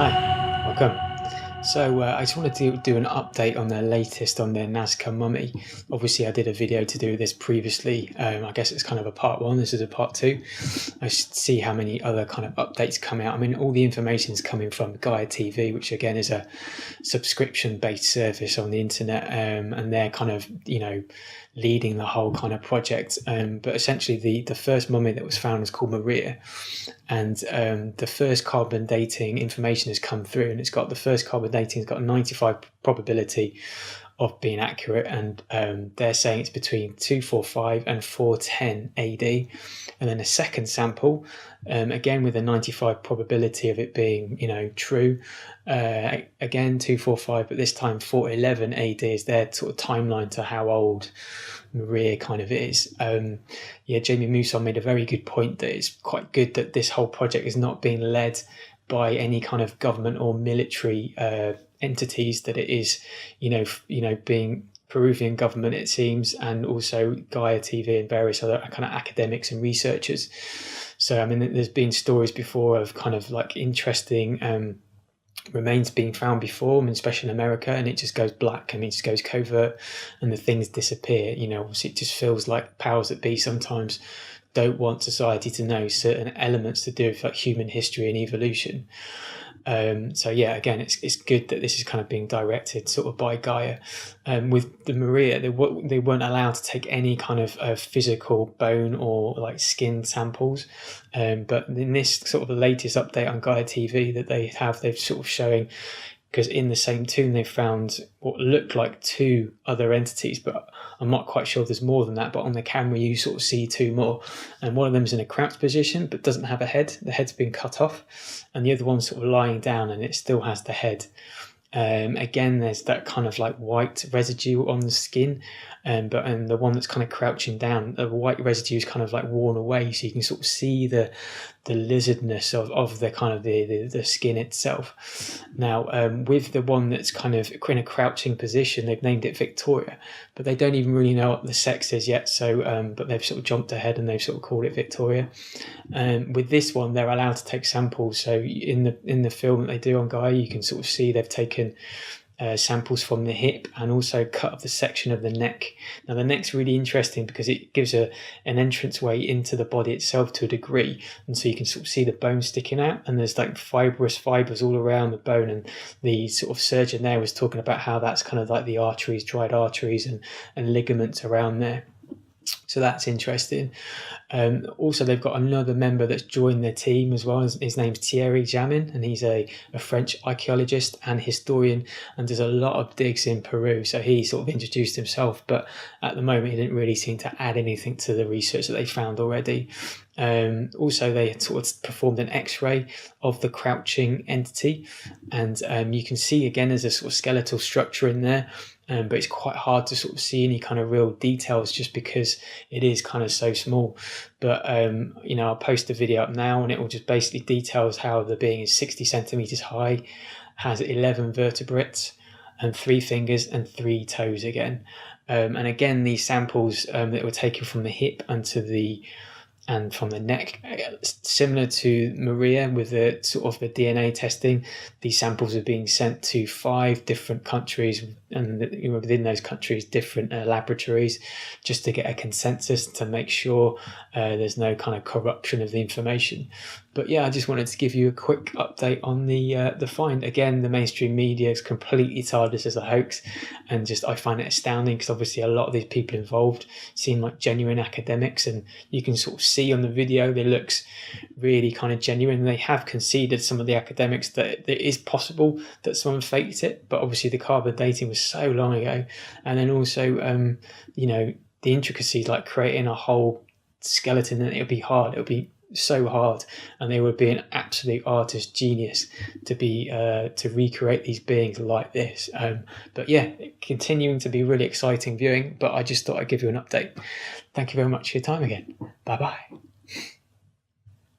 Hi, welcome. So I just wanted to do an update on the latest on the Nazca mummy. Obviously, I did a video to do this previously. I guess it's kind of a part one. This is a part two. I should see how many other kind of updates come out. I mean, all the information is coming from Gaia TV, which again is a subscription-based service on the internet, and they're kind of leading the whole kind of project. But essentially, the first mummy that was found was called Maria, and the first carbon dating information has come through, and it's got the first carbon dating has got a 95 probability of being accurate, and they're saying it's between 245 and 410 AD. And then a second sample, again with a 95 probability of it being true, again 245, but this time 411 AD is their sort of timeline to how old Maria kind of is. Jamie Mousson made a very good point that it's quite good that this whole project is not being led by any kind of government or military entities, that it is being Peruvian government, it seems, and also Gaia TV and various other kind of academics and researchers. So I mean, there's been stories before of kind of like interesting remains being found before, especially in America, and it just goes black. I mean, it just goes covert and the things disappear. Obviously it just feels like powers that be sometimes don't want society to know certain elements to do with like human history and evolution. So yeah, again, it's good that this is kind of being directed sort of by Gaia. With the Maria, they weren't allowed to take any kind of physical bone or like skin samples. But in this sort of the latest update on Gaia TV that they've sort of showing, because in the same tomb they found what looked like two other entities, but I'm not quite sure there's more than that. But on the camera you sort of see two more, and one of them is in a crouched position but doesn't have a head. The head's been cut off, and the other one's sort of lying down and it still has the head. Again, there's that kind of like white residue on the skin, but the one that's kind of crouching down, the white residue is kind of like worn away, so you can sort of see the lizardness of the kind of the skin itself. Now, with the one that's kind of in a crouching position, they've named it Victoria, but they don't even really know what the sex is yet. So, but they've sort of jumped ahead and they've sort of called it Victoria. With this one, they're allowed to take samples. So in the film that they do on Gaia, you can sort of see they've taken samples from the hip and also cut off the section of the neck. Now the neck's really interesting because it gives an entrance way into the body itself to a degree, and so you can sort of see the bone sticking out, and there's like fibrous fibers all around the bone, and the sort of surgeon there was talking about how that's kind of like the arteries, dried arteries and ligaments around there. So that's interesting. Also, they've got another member that's joined their team as well. His name's Thierry Jamin, and he's a French archaeologist and historian, and does a lot of digs in Peru. So he sort of introduced himself, but at the moment he didn't really seem to add anything to the research that they found already. Also, they sort of performed an X-ray of the crouching entity, and you can see again there's a sort of skeletal structure in there. But it's quite hard to sort of see any kind of real details just because it is kind of so small. But, I'll post a video up now, and it will just basically details how the being is 60 centimeters high, has 11 vertebrates and 3 fingers and 3 toes again. And again, these samples that were taken from the hip and from the neck, similar to Maria with the sort of the DNA testing, these samples are being sent to 5 different countries, and within those countries different laboratories, just to get a consensus to make sure there's no kind of corruption of the information. But yeah, I just wanted to give you a quick update on the find. Again, the mainstream media is completely tied this as a hoax, and just I find it astounding because obviously a lot of these people involved seem like genuine academics, and you can sort of see on the video they looks really kind of genuine. They have conceded, some of the academics, that it is possible that someone faked it, but obviously the carbon dating was so long ago, and then also the intricacies like creating a whole skeleton, and it would be hard. It would be so hard, and they would be an absolute artist genius to be to recreate these beings like this. But yeah, continuing to be really exciting viewing, but I just thought I'd give you an update. Thank you very much for your time again. Bye bye.